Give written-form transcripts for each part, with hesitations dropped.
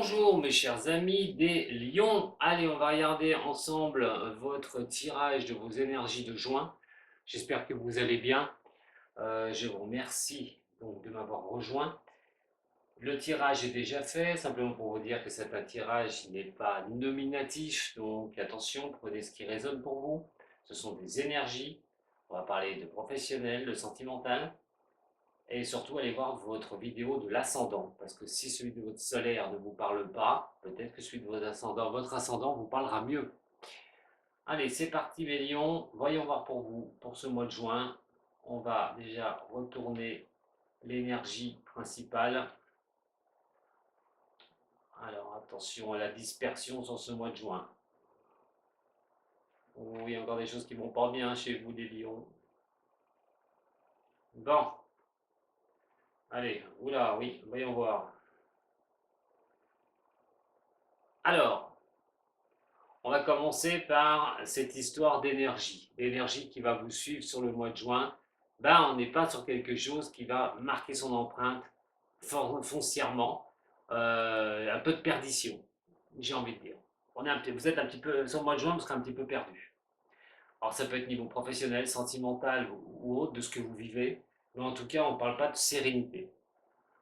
Bonjour mes chers amis des lions. Allez, on va regarder ensemble votre tirage de vos énergies de juin. J'espère que vous allez bien. Je vous remercie donc de m'avoir rejoint. Le tirage est déjà fait, simplement pour vous dire que c'est un tirage qui n'est pas nominatif, donc attention, prenez ce qui résonne pour vous. Ce sont des énergies. On va parler de professionnel, de sentimental. Et surtout, allez voir votre vidéo de l'ascendant, parce que si celui de votre solaire ne vous parle pas, peut-être que celui de votre ascendant vous parlera mieux. Allez, c'est parti mes lions, voyons voir pour vous, pour ce mois de juin. On va déjà retourner l'énergie principale. Alors attention à la dispersion sur ce mois de juin. Oh, il y a encore des choses qui vont pas bien chez vous les lions. Bon, allez, oula, oui, voyons voir. Alors, on va commencer par cette histoire d'énergie, l'énergie qui va vous suivre sur le mois de juin. Ben, on n'est pas sur quelque chose qui va marquer son empreinte foncièrement, un peu de perdition, j'ai envie de dire. Vous êtes un petit peu, sur le mois de juin, vous serez un petit peu perdu. Alors ça peut être niveau professionnel, sentimental ou autre de ce que vous vivez, mais en tout cas, on ne parle pas de sérénité.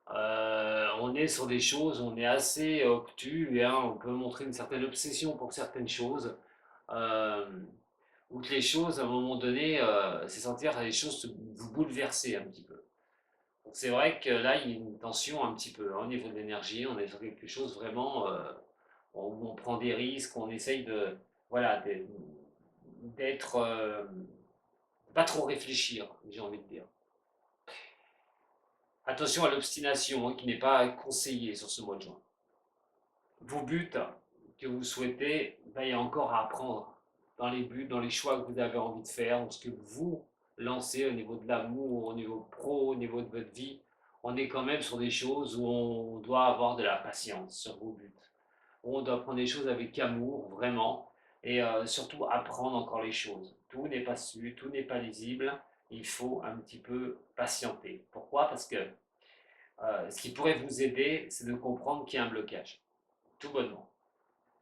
On est sur des choses, on est assez obtus, hein, on peut montrer une certaine obsession pour certaines choses, euh, ou que les choses, à un moment donné, c'est sentir les choses vous bouleverser un petit peu. Donc c'est vrai que là, il y a une tension un petit peu hein, au niveau de l'énergie, on est sur quelque chose vraiment où on prend des risques, on essaye de, voilà, d'être, pas trop réfléchir, j'ai envie de dire. Attention à l'obstination hein, qui n'est pas conseillée sur ce mois de juin. Vos buts que vous souhaitez, ben, il y a encore à apprendre dans les buts, dans les choix que vous avez envie de faire, dans ce que vous lancez au niveau de l'amour, au niveau pro, au niveau de votre vie. On est quand même sur des choses où on doit avoir de la patience sur vos buts. Où on doit prendre les choses avec amour, vraiment, et surtout apprendre encore les choses. Tout n'est pas su, tout n'est pas lisible. Il faut un petit peu patienter. Pourquoi? Parce que ce qui pourrait vous aider, c'est de comprendre qu'il y a un blocage, tout bonnement.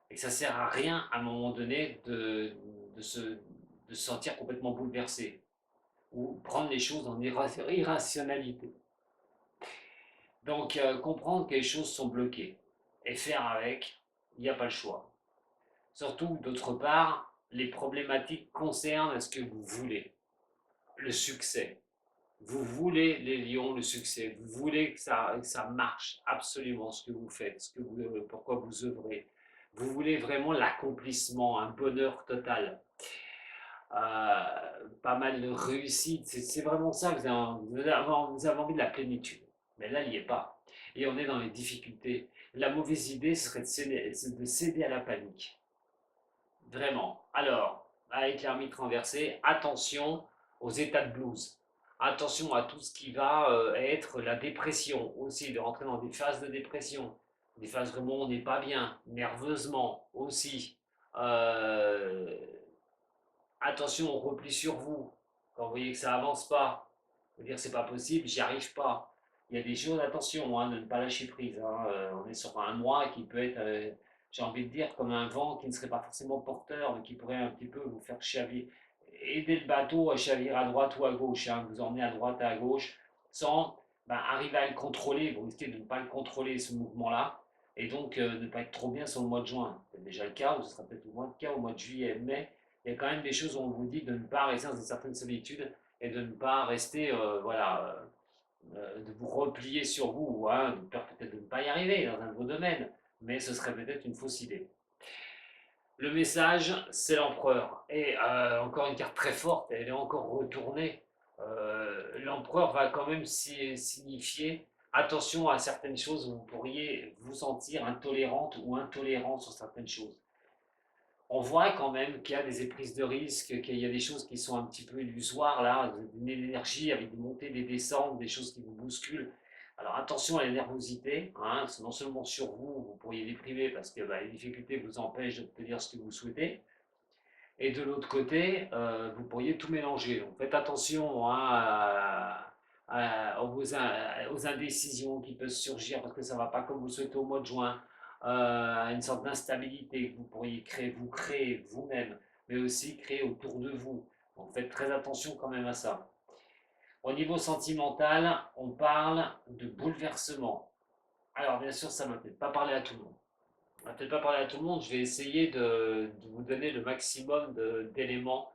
Et que ça sert à rien à un moment donné de se sentir complètement bouleversé ou prendre les choses en irrationalité. Donc comprendre que les choses sont bloquées et faire avec, il n'y a pas le choix. Surtout, d'autre part, les problématiques concernent ce que vous voulez, le succès. Vous voulez les lions, le succès. Vous voulez que ça marche absolument ce que vous faites, pourquoi vous œuvrez. Vous voulez vraiment l'accomplissement, un bonheur total. Pas mal de réussite. C'est vraiment ça que vous avez envie de la plénitude. Mais là, il n'y est pas. Et on est dans les difficultés. La mauvaise idée serait de céder à la panique. Vraiment. Alors, avec l'ermite renversé, attention aux états de blues. Attention à tout ce qui va être la dépression aussi, de rentrer dans des phases de dépression. Des phases vraiment où on n'est pas bien, nerveusement aussi. Euh, Attention au repli sur vous. Quand vous voyez que ça avance pas, vous dire c'est pas possible, j'y arrive pas. Il y a des choses, attention, hein, de ne pas lâcher prise. Hein. On est sur un mois qui peut être, j'ai envie de dire, comme un vent qui ne serait pas forcément porteur, mais qui pourrait un petit peu vous faire chavirer, aider le bateau à chavirer à droite ou à gauche, hein, vous emmener à droite et à gauche, sans arriver à le contrôler. Vous risquez de ne pas le contrôler, ce mouvement-là, et donc ne pas être trop bien sur le mois de juin. C'est déjà le cas, ou ce sera peut-être le cas au mois de juillet, mai. Il y a quand même des choses où on vous dit de ne pas rester dans une certaine solitude et de ne pas rester, de vous replier sur vous, hein, de peur peut-être de ne pas y arriver dans un de vos domaines, mais ce serait peut-être une fausse idée. Le message, c'est l'empereur. Et encore une carte très forte, elle est encore retournée. L'empereur va quand même signifier attention à certaines choses où vous pourriez vous sentir intolérante ou intolérant sur certaines choses. On voit quand même qu'il y a des prises de risque, qu'il y a des choses qui sont un petit peu illusoires là, une énergie avec des montées, des descentes, des choses qui vous bousculent. Alors attention à la nervosité, hein, non seulement sur vous, vous pourriez déprimer parce que les difficultés vous empêchent d'obtenir ce que vous souhaitez, et de l'autre côté, vous pourriez tout mélanger. Donc faites attention hein, aux indécisions qui peuvent surgir parce que ça ne va pas comme vous le souhaitez au mois de juin. à une sorte d'instabilité que vous pourriez créer, vous créer vous-même, mais aussi créer autour de vous. Donc faites très attention quand même à ça. Au niveau sentimental, on parle de bouleversement. Alors bien sûr, ça ne va peut-être pas parler à tout le monde. Ça va peut-être pas parler à tout le monde. Je vais essayer de vous donner le maximum d'éléments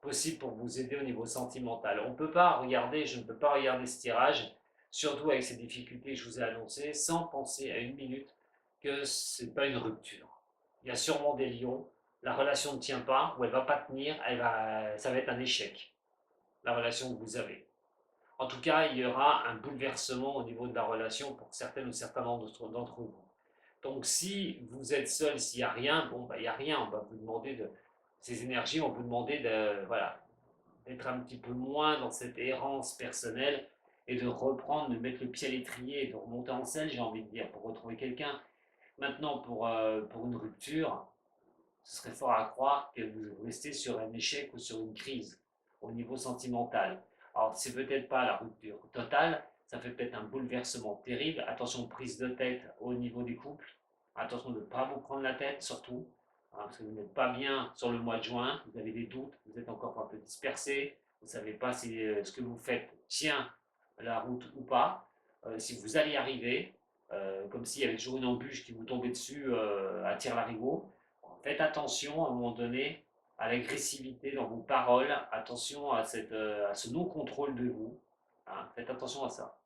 possibles pour vous aider au niveau sentimental. On peut pas regarder, je ne peux pas regarder ce tirage, surtout avec ces difficultés que je vous ai annoncées, sans penser à une minute que ce n'est pas une rupture. Il y a sûrement des lions, la relation ne tient pas, ou elle ne va pas tenir, ça va être un échec, la relation que vous avez. En tout cas, il y aura un bouleversement au niveau de la relation pour certaines ou certains d'entre vous. Donc, si vous êtes seul, s'il n'y a rien, bon, bah, il n'y a rien. On va vous demander ces énergies, on va vous demander voilà, d'être un petit peu moins dans cette errance personnelle et de reprendre, de mettre le pied à l'étrier et de remonter en selle, j'ai envie de dire, pour retrouver quelqu'un. Maintenant, pour une rupture, ce serait fort à croire que vous restez sur un échec ou sur une crise au niveau sentimental. Alors, c'est peut-être pas la rupture totale, ça fait peut-être un bouleversement terrible. Attention, prise de tête au niveau des couples. Attention de ne pas vous prendre la tête, surtout, hein, parce que vous n'êtes pas bien sur le mois de juin, vous avez des doutes, vous êtes encore un peu dispersé, vous ne savez pas si ce que vous faites tient la route ou pas, si vous allez y arriver, comme s'il y avait toujours une embûche qui vous tombait dessus à tire-larigot. Faites attention à un moment donné à l'agressivité dans vos paroles, attention à ce non-contrôle de vous. Hein, faites attention à ça.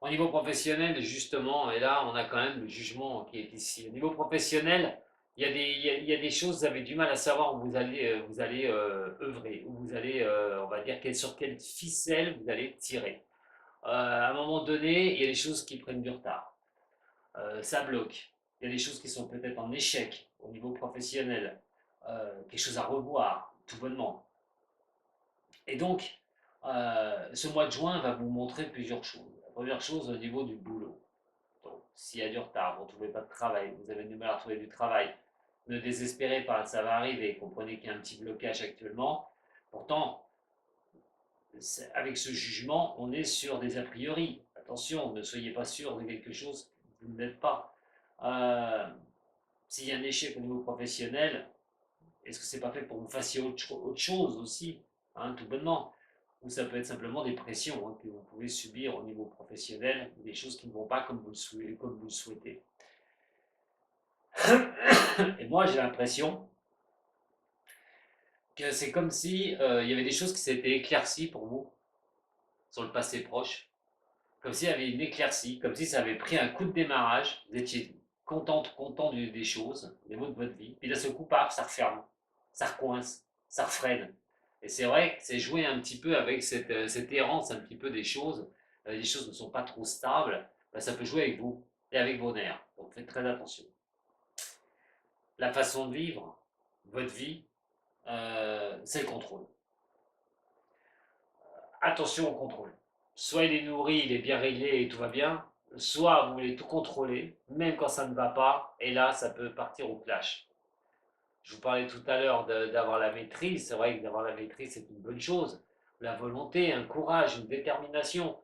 Au niveau professionnel, justement, et là, on a quand même le jugement qui est ici. Au niveau professionnel, il y a des choses, vous avez du mal à savoir où vous allez œuvrer, où vous allez, on va dire, sur quelle ficelle vous allez tirer. À un moment donné, il y a des choses qui prennent du retard. Ça bloque. Il y a des choses qui sont peut-être en échec au niveau professionnel, quelque chose à revoir, tout bonnement. Et donc, ce mois de juin va vous montrer plusieurs choses. La première chose au niveau du boulot. Donc, s'il y a du retard, vous ne trouvez pas de travail, vous avez du mal à trouver du travail, ne désespérez pas, ça va arriver. Comprenez qu'il y a un petit blocage actuellement. Pourtant, avec ce jugement, on est sur des a priori. Attention, ne soyez pas sûr de quelque chose que vous ne l'êtes pas. Euh, S'il y a un échec au niveau professionnel, est-ce que c'est pas fait pour que vous fassiez autre chose aussi, hein, tout bonnement? Ou ça peut être simplement des pressions hein, que vous pouvez subir au niveau professionnel, des choses qui ne vont pas comme vous le souhaitez. Et moi, j'ai l'impression que c'est comme si il y avait des choses qui s'étaient éclaircies pour vous sur le passé proche, comme s'il y avait une éclaircie, comme si ça avait pris un coup de démarrage, vous étiez content des choses, des mots de votre vie, puis d'un seul coup, paf, ça referme, ça recoince, ça refreine. Et c'est vrai que c'est jouer un petit peu avec cette errance un petit peu des choses, les choses ne sont pas trop stables, ben, ça peut jouer avec vous et avec vos nerfs. Donc faites très attention. La façon de vivre, votre vie, c'est le contrôle. Attention au contrôle. Soit il est nourri, il est bien réglé et tout va bien, soit vous voulez tout contrôler, même quand ça ne va pas, et là, ça peut partir au clash. Je vous parlais tout à l'heure d'avoir la maîtrise, c'est vrai que d'avoir la maîtrise, c'est une bonne chose. La volonté, un courage, une détermination.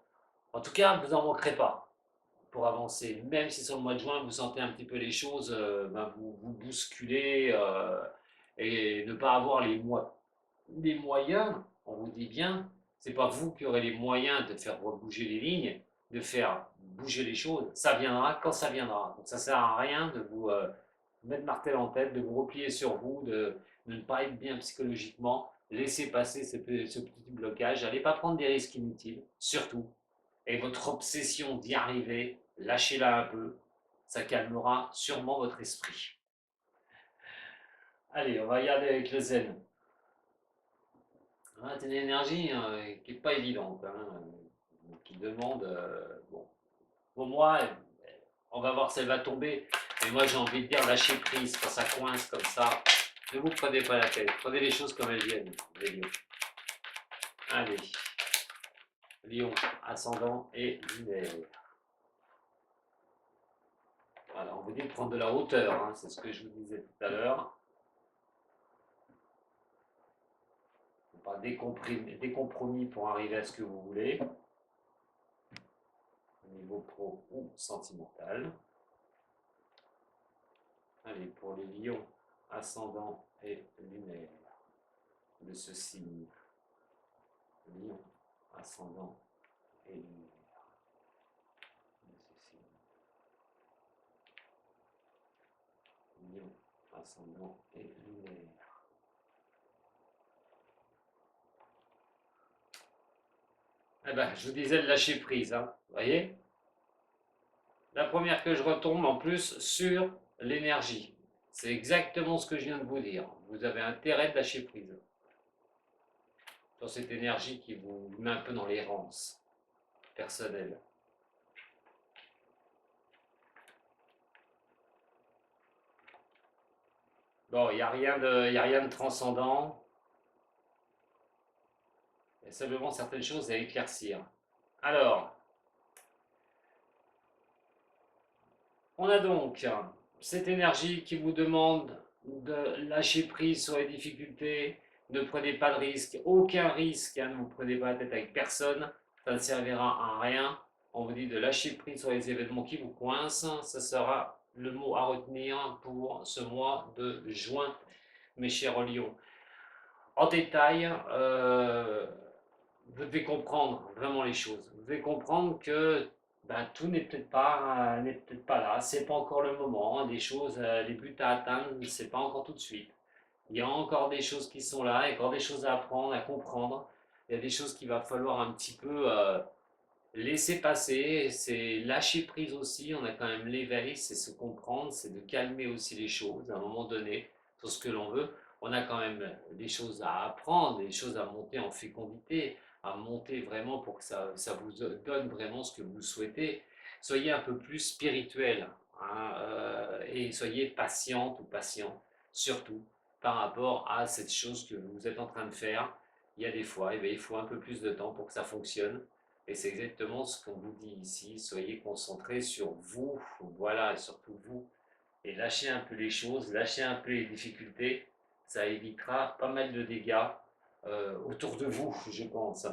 En tout cas, vous n'en manquerez pas pour avancer. Même si sur le mois de juin, vous sentez un petit peu les choses, ben vous bousculez et ne pas avoir les moyens, on vous dit bien, c'est pas vous qui aurez les moyens de faire bouger les lignes, de faire bouger les choses. Ça viendra quand ça viendra. Donc ça sert à rien de vous mettre martel en tête, de vous replier sur vous, de ne pas être bien psychologiquement. Laissez passer ce petit blocage. N'allez pas prendre des risques inutiles, surtout. Et votre obsession d'y arriver, lâchez-la un peu. Ça calmera sûrement votre esprit. Allez, on va regarder avec le zen. Ah, c'est une énergie qui n'est pas évidente, hein, qui demande. Bon, pour moi, on va voir si elle va tomber. Mais moi, j'ai envie de dire lâcher prise quand ça coince comme ça. Ne vous prenez pas la tête. Prenez les choses comme elles viennent, les lions. Allez, lion, ascendant et lunaire. Voilà, on vous dit de prendre de la hauteur, hein, c'est ce que je vous disais tout à l'heure. Pas des compromis pour arriver à ce que vous voulez, au niveau pro ou sentimental. Allez, pour les lions, ascendant et lunaire de ce signe. Lion, ascendant et lunaire de ce signe. Lion, ascendant et lunaire. Eh ben, je vous disais de lâcher prise, hein, vous voyez. La première que je retombe en plus sur l'énergie. C'est exactement ce que je viens de vous dire. Vous avez intérêt de lâcher prise sur cette énergie qui vous met un peu dans l'errance personnelle. Bon, il n'y a rien de transcendant. Il y a simplement certaines choses à éclaircir. Alors, on a donc cette énergie qui vous demande de lâcher prise sur les difficultés. Ne prenez pas de risque, aucun risque, hein, ne vous prenez pas la tête avec personne, ça ne servira à rien. On vous dit de lâcher prise sur les événements qui vous coincent, ça sera le mot à retenir pour ce mois de juin, mes chers lions. En détail, vous devez comprendre vraiment les choses. Vous devez comprendre que ben, tout n'est peut-être pas là. C'est pas encore le moment. Des choses, les buts à atteindre, c'est pas encore tout de suite. Il y a encore des choses qui sont là, il y a encore des choses à apprendre, à comprendre. Il y a des choses qu'il va falloir un petit peu laisser passer. C'est lâcher prise aussi. On a quand même l'éveil, c'est se comprendre, c'est de calmer aussi les choses à un moment donné sur ce que l'on veut. On a quand même des choses à apprendre, des choses à monter en fécondité, à monter vraiment pour que ça vous donne vraiment ce que vous souhaitez. Soyez un peu plus spirituel, hein, et soyez patiente ou patient, surtout par rapport à cette chose que vous êtes en train de faire. Il y a des fois, il faut un peu plus de temps pour que ça fonctionne. Et c'est exactement ce qu'on vous dit ici. Soyez concentrés sur vous, voilà, et surtout vous. Et lâchez un peu les choses, lâchez un peu les difficultés. Ça évitera pas mal de dégâts autour de vous, je pense.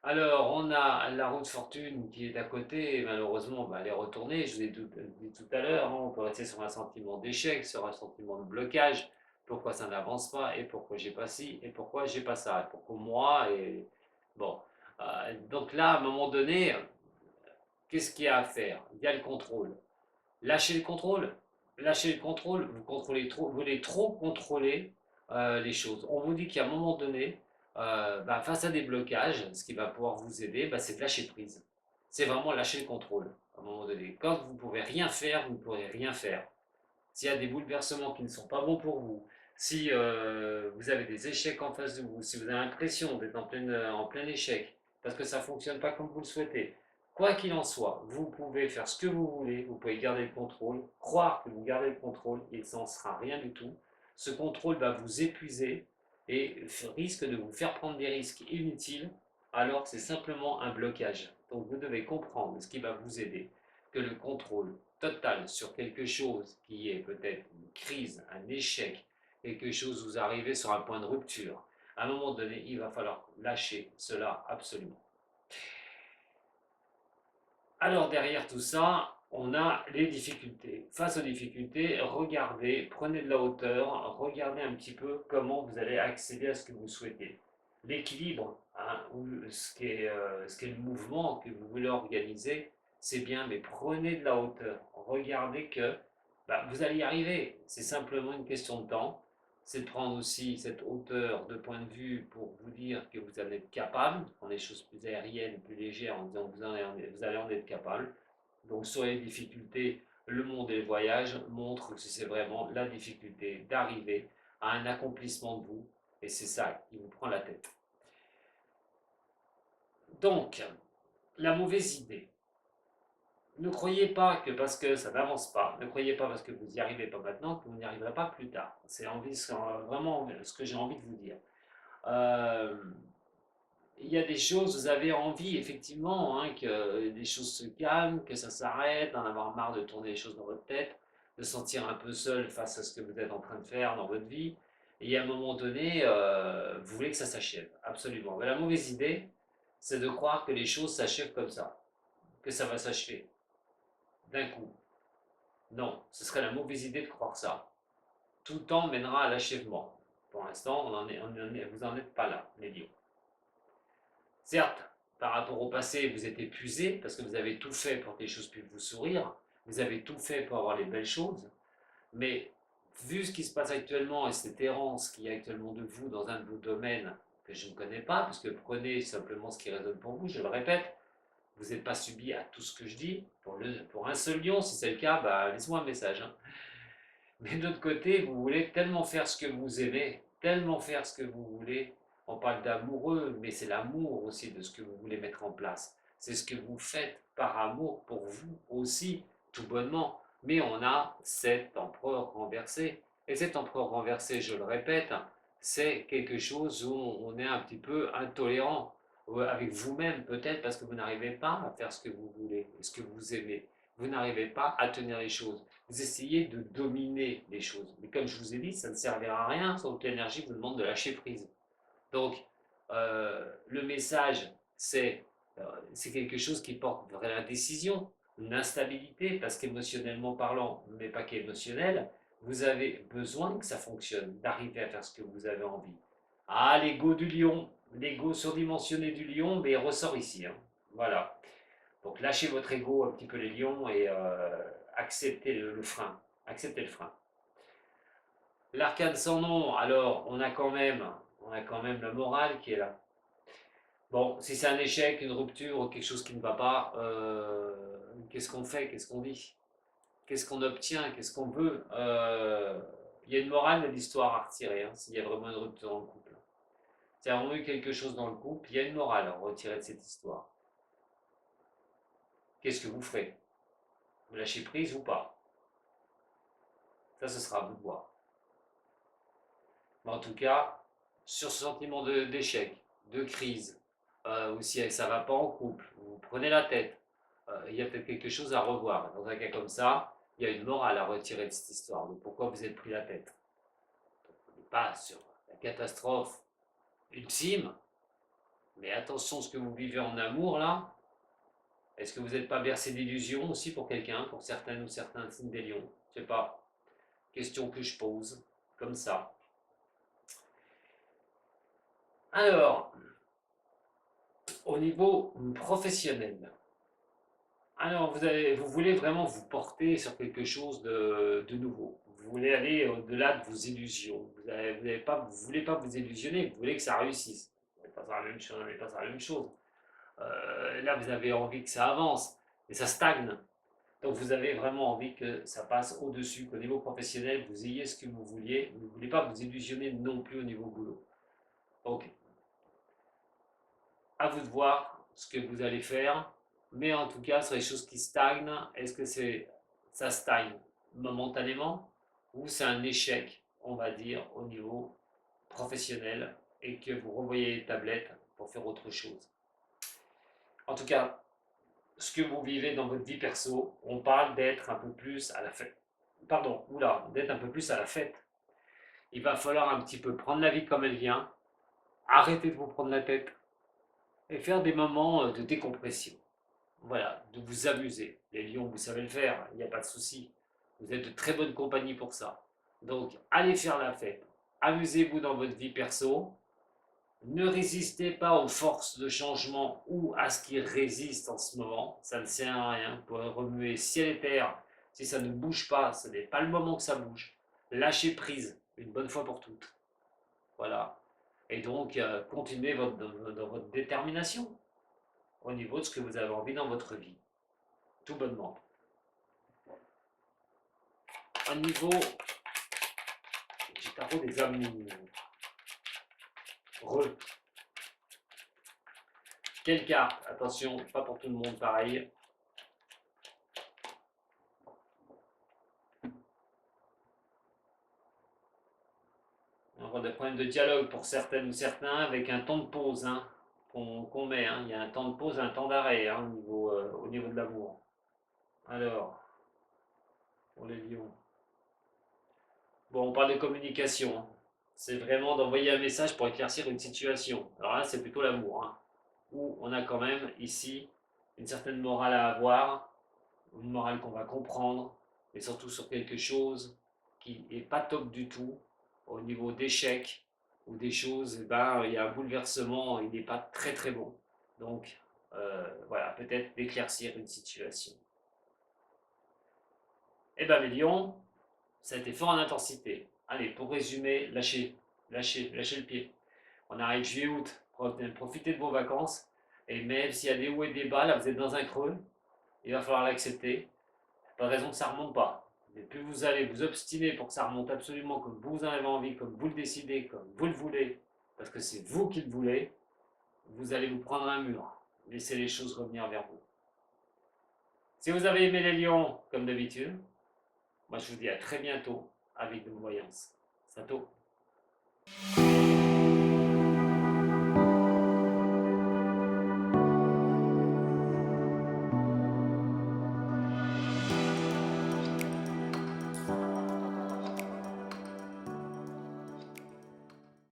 Alors, on a la route fortune qui est à côté, et malheureusement, bah, elle est retournée, je vous l'ai dit tout à l'heure, hein, on peut rester sur un sentiment d'échec, sur un sentiment de blocage, pourquoi ça n'avance pas, et pourquoi j'ai pas ci, et pourquoi j'ai pas ça, et pourquoi moi, et bon. Donc là, à un moment donné, qu'est-ce qu'il y a à faire? Il y a le contrôle. Lâchez le contrôle. Lâchez le contrôle, vous contrôlez trop, vous voulez trop contrôler les choses. On vous dit qu'à un moment donné, bah, face à des blocages, ce qui va pouvoir vous aider, bah, c'est de lâcher prise. C'est vraiment lâcher le contrôle à un moment donné. Quand vous ne pouvez rien faire, vous ne pourrez rien faire. S'il y a des bouleversements qui ne sont pas bons pour vous, si vous avez des échecs en face de vous, si vous avez l'impression d'être en plein échec, parce que ça ne fonctionne pas comme vous le souhaitez, quoi qu'il en soit, vous pouvez faire ce que vous voulez, vous pouvez garder le contrôle, croire que vous gardez le contrôle, et ça n'en sera rien du tout. Ce contrôle va vous épuiser et risque de vous faire prendre des risques inutiles, alors que c'est simplement un blocage. Donc vous devez comprendre ce qui va vous aider, que le contrôle total sur quelque chose qui est peut-être une crise, un échec, quelque chose où vous arrivez sur un point de rupture, à un moment donné, il va falloir lâcher cela absolument. Alors derrière tout ça, on a les difficultés. Face aux difficultés, regardez, prenez de la hauteur, regardez un petit peu comment vous allez accéder à ce que vous souhaitez. L'équilibre, hein, ou ce qui est le mouvement que vous voulez organiser, c'est bien, mais prenez de la hauteur. Regardez que bah, vous allez y arriver. C'est simplement une question de temps. C'est de prendre aussi cette hauteur de point de vue pour vous dire que vous allez être capable, prendre des choses plus aériennes, plus légères, en disant que vous allez en être capable. Donc sur les difficultés, le monde et le voyage montrent que c'est vraiment la difficulté d'arriver à un accomplissement de vous, et c'est ça qui vous prend la tête. Donc, la mauvaise idée. Ne croyez pas que parce que ça n'avance pas, ne croyez pas parce que vous n'y arrivez pas maintenant que vous n'y arriverez pas plus tard. C'est vraiment ce que j'ai envie de vous dire. Euh, il y a des choses, vous avez envie effectivement hein, que des choses se calment, que ça s'arrête, d'en avoir marre de tourner les choses dans votre tête, de sentir un peu seul face à ce que vous êtes en train de faire dans votre vie. Et à un moment donné, vous voulez que ça s'achève, absolument. Mais la mauvaise idée, c'est de croire que les choses s'achèvent comme ça, que ça va s'achever d'un coup. Non, ce serait la mauvaise idée de croire ça. Tout temps mènera à l'achèvement. Pour l'instant, vous n'en êtes pas là, les lions. Certes, par rapport au passé, vous êtes épuisé parce que vous avez tout fait pour que les choses puissent vous sourire, vous avez tout fait pour avoir les belles choses, mais vu ce qui se passe actuellement et cette errance qu'il y a actuellement de vous dans un de vos domaines que je ne connais pas, parce que prenez simplement ce qui résonne pour vous, je le répète, vous n'êtes pas subi à tout ce que je dis. Pour un seul lion, si c'est le cas, bah, laisse-moi un message, hein. Mais de l'autre côté, vous voulez tellement faire ce que vous aimez, tellement faire ce que vous voulez. On parle d'amoureux, mais c'est l'amour aussi de ce que vous voulez mettre en place. C'est ce que vous faites par amour pour vous aussi, tout bonnement. Mais on a cet empereur renversé. Et cet empereur renversé, je le répète, c'est quelque chose où on est un petit peu intolérant avec vous-même peut-être parce que vous n'arrivez pas à faire ce que vous voulez, ce que vous aimez. Vous n'arrivez pas à tenir les choses. Vous essayez de dominer les choses. Mais comme je vous ai dit, ça ne servira à rien. Votre énergie vous demande de lâcher prise. Donc, le message, c'est quelque chose qui porte vers la décision, une instabilité, parce qu'émotionnellement parlant, mais pas qu'émotionnel, vous avez besoin que ça fonctionne, d'arriver à faire ce que vous avez envie. Ah, l'ego du lion, l'ego surdimensionné du lion, mais il ressort ici, hein. Voilà. Donc lâchez votre ego un petit peu les lions et acceptez le frein. Acceptez le frein. L'arcane sans nom, alors on a quand même la morale qui est là. Bon, si c'est un échec, une rupture ou quelque chose qui ne va pas, qu'est-ce qu'on fait? Qu'est-ce qu'on dit? Qu'est-ce qu'on obtient? Qu'est-ce qu'on veut? Il y a une morale de l'histoire à retirer, hein, s'il y a vraiment une rupture dans le couple. S'il y a vraiment eu quelque chose dans le couple, il y a une morale à retirer de cette histoire. Qu'est-ce que vous ferez? Vous lâchez prise ou pas? Ça, ce sera à vous de voir. Mais en tout cas, sur ce sentiment d'échec, de crise, ou si ça ne va pas en couple, vous prenez la tête, il y a peut-être quelque chose à revoir. Dans un cas comme ça, il y a une morale à retirer de cette histoire. Donc pourquoi vous êtes pris la tête? On n'est pas sur la catastrophe ultime, mais attention ce que vous vivez en amour là. Est-ce que vous n'êtes pas bercé d'illusions aussi pour quelqu'un, pour certaines ou certains signes des lions? Je ne sais pas. Question que je pose, comme ça. Alors, au niveau professionnel, alors vous voulez vraiment vous porter sur quelque chose de nouveau. Vous voulez aller au-delà de vos illusions. Vous voulez pas vous illusionner, vous voulez que ça réussisse. Vous n'êtes pas sur la même chose, pas sur la même chose. Là, vous avez envie que ça avance, mais ça stagne. Donc vous avez vraiment envie que ça passe au-dessus, qu'au niveau professionnel, vous ayez ce que vous vouliez. Vous ne voulez pas vous illusionner non plus au niveau boulot. Donc à vous de voir ce que vous allez faire, mais en tout cas, sur les choses qui stagnent, est-ce que ça stagne momentanément ou c'est un échec, on va dire, au niveau professionnel et que vous revoyez les tablettes pour faire autre chose? En tout cas, ce que vous vivez dans votre vie perso, on parle d'être un peu plus à la fête. Pardon, oula, d'être un peu plus à la fête. Il va falloir un petit peu prendre la vie comme elle vient, arrêter de vous prendre la tête et faire des moments de décompression. Voilà, de vous amuser. Les lions, vous savez le faire, il n'y a pas de souci. Vous êtes de très bonne compagnie pour ça. Donc, allez faire la fête. Amusez-vous dans votre vie perso. Ne résistez pas aux forces de changement ou à ce qui résiste en ce moment. Ça ne sert à rien. Vous pourrez remuer ciel et terre. Si ça ne bouge pas, ce n'est pas le moment que ça bouge. Lâchez prise, une bonne fois pour toutes. Voilà. Et donc, continuez dans votre détermination au niveau de ce que vous avez envie dans votre vie. Tout bonnement. Au niveau du tarot des amours. Quelle carte? Attention, pas pour tout le monde pareil. On aura des problèmes de dialogue pour certaines ou certains avec un temps de pause, hein, qu'on met, hein. Il y a un temps de pause, un temps d'arrêt, hein, au niveau de l'amour. Alors, pour les lions. Bon, on parle de communication, hein. C'est vraiment d'envoyer un message pour éclaircir une situation. Alors là, c'est plutôt l'amour, hein, où on a quand même ici une certaine morale à avoir, une morale qu'on va comprendre, mais surtout sur quelque chose qui n'est pas top du tout, au niveau d'échecs ou des choses, eh ben, il y a un bouleversement, il n'est pas très très bon. Donc, voilà, peut-être d'éclaircir une situation. Eh bien, les lions, ça a été fort en intensité. Allez, pour résumer, lâchez le pied. On arrive juillet-août, profitez de vos vacances, et même s'il y a des hauts et des bas, là vous êtes dans un creux, il va falloir l'accepter. Pas de raison que ça ne remonte pas. Mais plus vous allez vous obstiner pour que ça remonte absolument comme vous en avez envie, comme vous le décidez, comme vous le voulez, parce que c'est vous qui le voulez, vous allez vous prendre un mur. Laissez les choses revenir vers vous. Si vous avez aimé les lions, comme d'habitude, moi je vous dis à très bientôt avec de voyance. Sato.